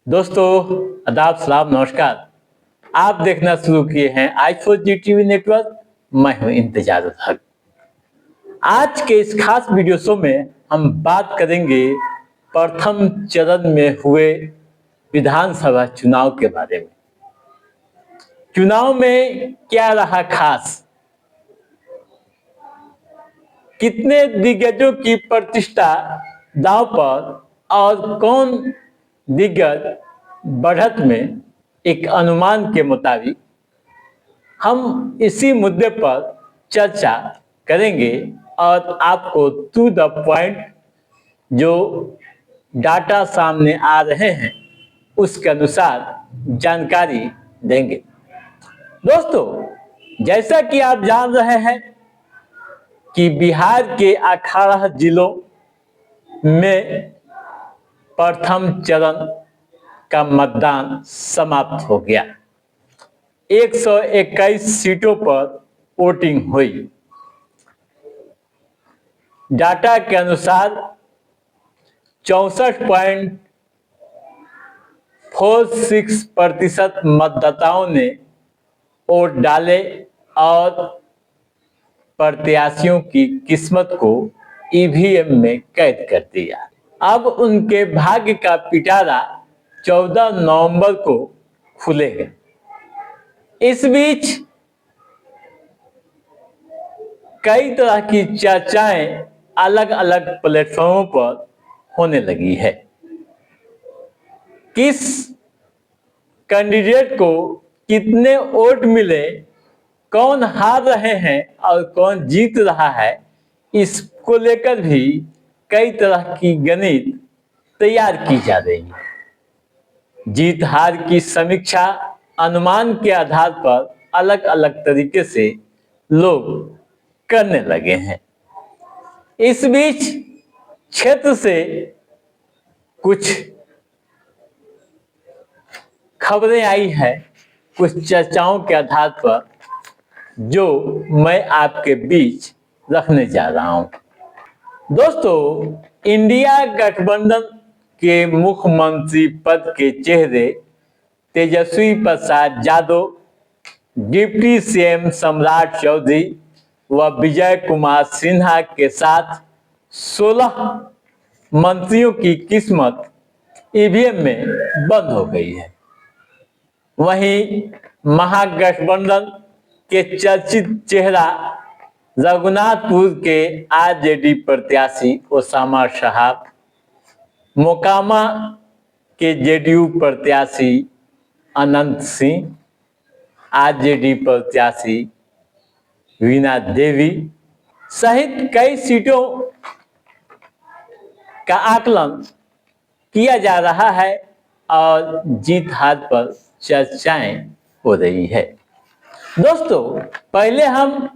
दोस्तों, आदाब, सलाम, नमस्कार। आप देखना शुरू किए हैं आई4जी टीवी नेटवर्क। मैं हूं इंतजार उल हक। आज के इस खास वीडियो शो में हम बात करेंगे प्रथम चरण में हुए विधानसभा चुनाव के बारे में। चुनाव में क्या रहा खास, कितने दिग्गजों की प्रतिष्ठा दांव पर और कौन दिग्गज बढ़त में, एक अनुमान के मुताबिक हम इसी मुद्दे पर चर्चा करेंगे और आपको टू द पॉइंट जो डाटा सामने आ रहे हैं उसके अनुसार जानकारी देंगे। दोस्तों, जैसा कि आप जान रहे हैं कि बिहार के 18 जिलों में प्रथम चरण का मतदान समाप्त हो गया। 121 सीटों पर वोटिंग हुई। डाटा के अनुसार 64.46% मतदाताओं ने वोट डाले और प्रत्याशियों की किस्मत को ईवीएम में कैद कर दिया। अब उनके भाग्य का पिटारा 14 नवंबर को खुलेगा। इस बीच कई तरह की चर्चाएं अलग अलग प्लेटफॉर्मों पर होने लगी है। किस कैंडिडेट को कितने वोट मिले, कौन हार रहे हैं और कौन जीत रहा है, इसको लेकर भी कई तरह की गणित तैयार की जा रही है। जीत हार की समीक्षा अनुमान के आधार पर अलग अलग तरीके से लोग करने लगे हैं। इस बीच क्षेत्र से कुछ खबरें आई हैं, कुछ चर्चाओं के आधार पर, जो मैं आपके बीच रखने जा रहा हूं। दोस्तों, इंडिया गठबंधन के मुख्यमंत्री पद के चेहरे तेजस्वी प्रसाद यादव, डिप्टी सीएम सम्राट चौधरी व विजय कुमार सिन्हा के साथ 16 मंत्रियों की किस्मत ईवीएम में बंद हो गई है। वहीं महागठबंधन के चर्चित चेहरा रघुनाथपुर के आरजेडी प्रत्याशी ओसामा साहब, मोकामा के जेडीयू प्रत्याशी अनंत सिंह, आरजेडी प्रत्याशी वीणा देवी सहित कई सीटों का आकलन किया जा रहा है और जीत हार पर चर्चाएं हो रही है। दोस्तों, पहले हम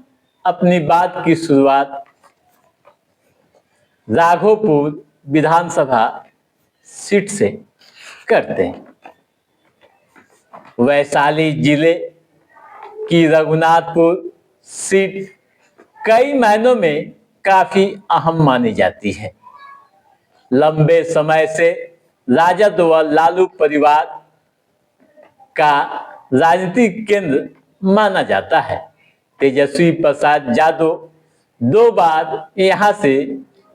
अपनी बात की शुरुआत राघोपुर विधानसभा सीट से करते हैं। वैशाली जिले की रघुनाथपुर सीट कई मायनों में काफी अहम मानी जाती है। लंबे समय से राजद व लालू परिवार का राजनीतिक केंद्र माना जाता है। तेजस्वी प्रसाद यादव 2 बार यहां से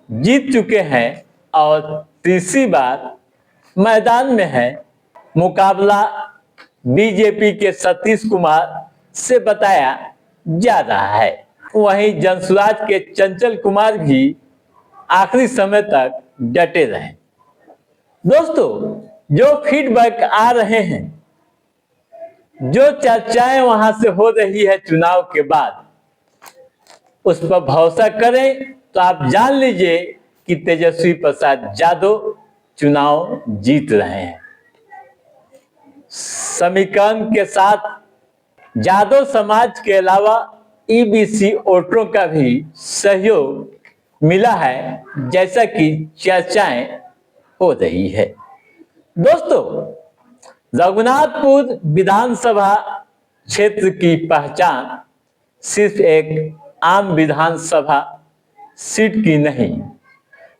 जीत चुके हैं और तीसरी बार मैदान में है। मुकाबला बीजेपी के सतीश कुमार से बताया जा रहा है। वहीं जनसुराज के चंचल कुमार भी आखिरी समय तक डटे रहे। दोस्तों, जो फीडबैक आ रहे हैं, जो चर्चाएं वहां से हो रही है चुनाव के बाद, उस पर भरोसा करें तो आप जान लीजिए कि तेजस्वी प्रसाद यादव चुनाव जीत रहे हैं। समीकरण के साथ यादव समाज के अलावा ईबीसी वोटरों का भी सहयोग मिला है, जैसा कि चर्चाएं हो रही है। दोस्तों, रघुनाथपुर विधानसभा क्षेत्र की पहचान सिर्फ एक आम विधानसभा सीट की नहीं,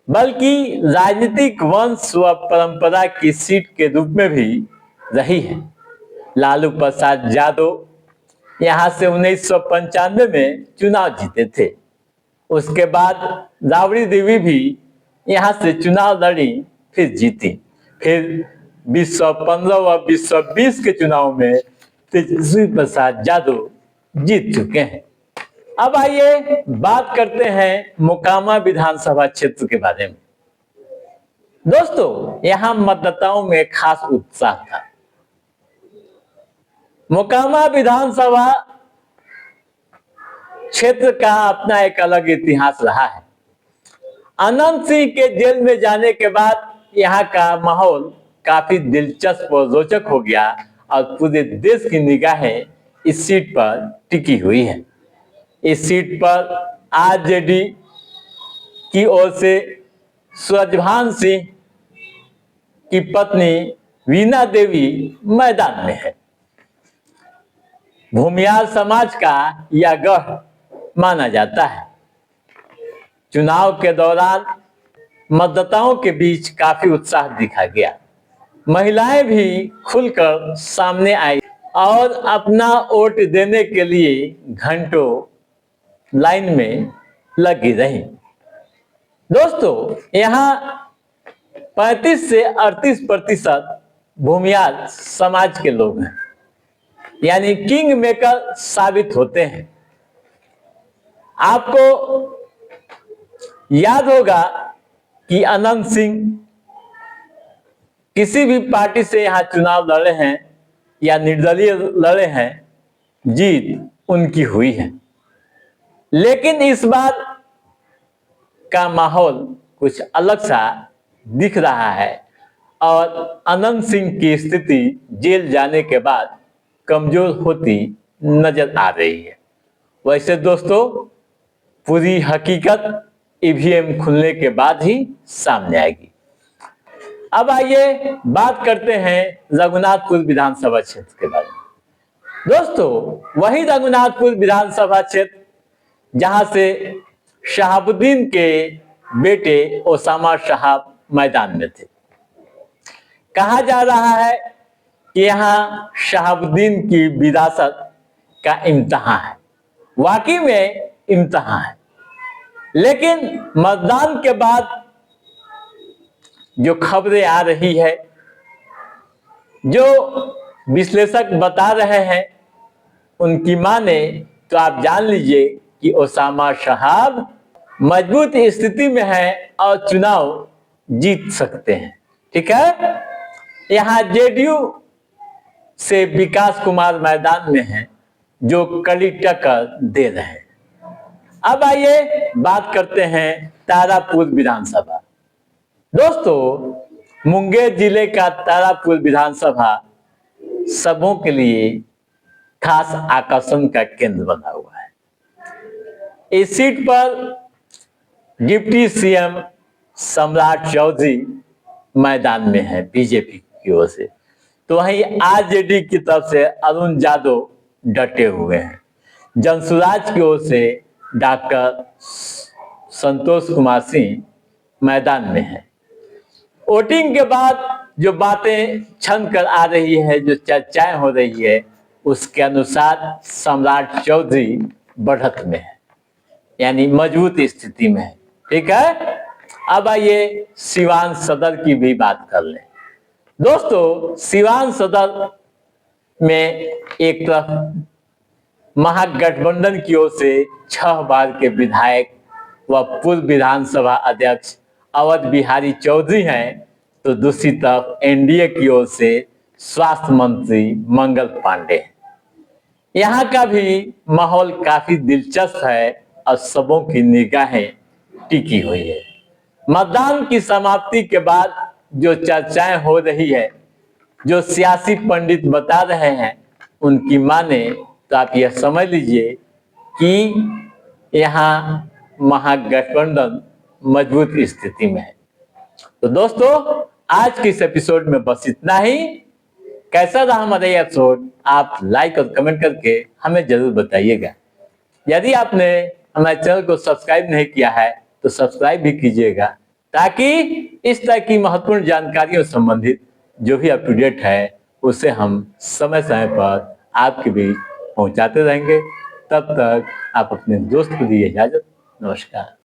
बल्कि राजनीतिक वंश व परंपरा की सीट के रूप में भी रही है। लालू प्रसाद यादव यहाँ से 1995 में चुनाव जीते थे। उसके बाद राबड़ी देवी भी यहाँ से चुनाव लड़ी, फिर जीती। फिर 2015 व 2020 के चुनाव में तेजस्वी प्रसाद यादव जीत चुके हैं। अब आइए बात करते हैं मोकामा विधानसभा क्षेत्र के बारे में। दोस्तों, यहाँ मतदाताओं में खास उत्साह था। मोकामा विधानसभा क्षेत्र का अपना एक अलग इतिहास रहा है। अनंत सिंह के जेल में जाने के बाद यहाँ का माहौल काफी दिलचस्प और रोचक हो गया और पूरे देश की निगाहें इस सीट पर टिकी हुई है। इस सीट पर आरजेडी की ओर से सूरजभान सिंह की पत्नी वीणा देवी मैदान में है। भूमियार समाज का यह गढ़ माना जाता है। चुनाव के दौरान मतदाताओं के बीच काफी उत्साह दिखा गया। महिलाएं भी खुलकर सामने आई और अपना वोट देने के लिए घंटों लाइन में लगी रही। दोस्तों, यहाँ 35 से 38% भूमियार समाज के लोग हैं, यानी किंग मेकर साबित होते हैं। आपको याद होगा कि अनंत सिंह किसी भी पार्टी से यहाँ चुनाव लड़े हैं या निर्दलीय लड़े हैं, जीत उनकी हुई है। लेकिन इस बार का माहौल कुछ अलग सा दिख रहा है और अनंत सिंह की स्थिति जेल जाने के बाद कमजोर होती नजर आ रही है। वैसे दोस्तों, पूरी हकीकत ईवीएम खुलने के बाद ही सामने आएगी। अब आइए बात करते हैं रघुनाथपुर विधानसभा क्षेत्र के बारे में। दोस्तों, वही रघुनाथपुर विधानसभा क्षेत्र जहां से शहाबुद्दीन के बेटे ओसामा साहब मैदान में थे। कहा जा रहा है कि यहाँ शहाबुद्दीन की विरासत का इम्तहान है। वाकई में इम्तहान है, लेकिन मतदान के बाद जो खबरें आ रही है, जो विश्लेषक बता रहे हैं, उनकी माने तो आप जान लीजिए कि ओसामा साहब मजबूत स्थिति में है और चुनाव जीत सकते हैं। ठीक है, यहाँ जेडीयू से विकास कुमार मैदान में हैं, जो कड़ी टक्कर दे रहे हैं। अब आइए बात करते हैं तारापुर विधानसभा। दोस्तों, मुंगेर जिले का तारापुर विधानसभा सबों के लिए खास आकर्षण का केंद्र बना हुआ है। इस सीट पर डिप्टी सीएम सम्राट चौधरी मैदान में है बीजेपी की ओर से, तो वहीं आरजेडी की तरफ से अरुण यादव डटे हुए हैं। जनसुराज की ओर से डॉक्टर संतोष कुमार सिंह मैदान में है। वोटिंग के बाद जो बातें छन कर आ रही है, जो चर्चाएं हो रही है, उसके अनुसार सम्राट चौधरी बढ़त में है, यानी मजबूत स्थिति में है। ठीक है, अब आइए सिवान सदर की भी बात कर लें। दोस्तों, सिवान सदर में एक तरफ महागठबंधन की ओर से 6 बार के विधायक व पूर्व विधानसभा अध्यक्ष अवध बिहारी चौधरी हैं, तो दूसरी तरफ एनडीए की ओर से स्वास्थ्य मंत्री मंगल पांडे हैं। यहाँ का भी माहौल काफी दिलचस्प है और सबों की निगाहें टिकी हुई है। मतदान की समाप्ति के बाद जो चर्चाएं हो रही है, जो सियासी पंडित बता रहे हैं, उनकी माने तो आप यह समझ लीजिए कि यहाँ महागठबंधन मजबूत स्थिति में है। तो दोस्तों, आज के इस एपिसोड में बस इतना ही। कैसा रहा हमारा ये एपिसोड, आप लाइक और कमेंट करके हमें जरूर बताइएगा। यदि आपने हमारे चैनल को सब्सक्राइब नहीं किया है तो सब्सक्राइब भी कीजिएगा, ताकि इस तरह की महत्वपूर्ण जानकारियों से संबंधित जो भी अप टू डेट है उसे हम समय समय पर आपके बीच पहुंचाते रहेंगे। तब तक आप अपने दोस्त को दीजिए इजाजत। नमस्कार।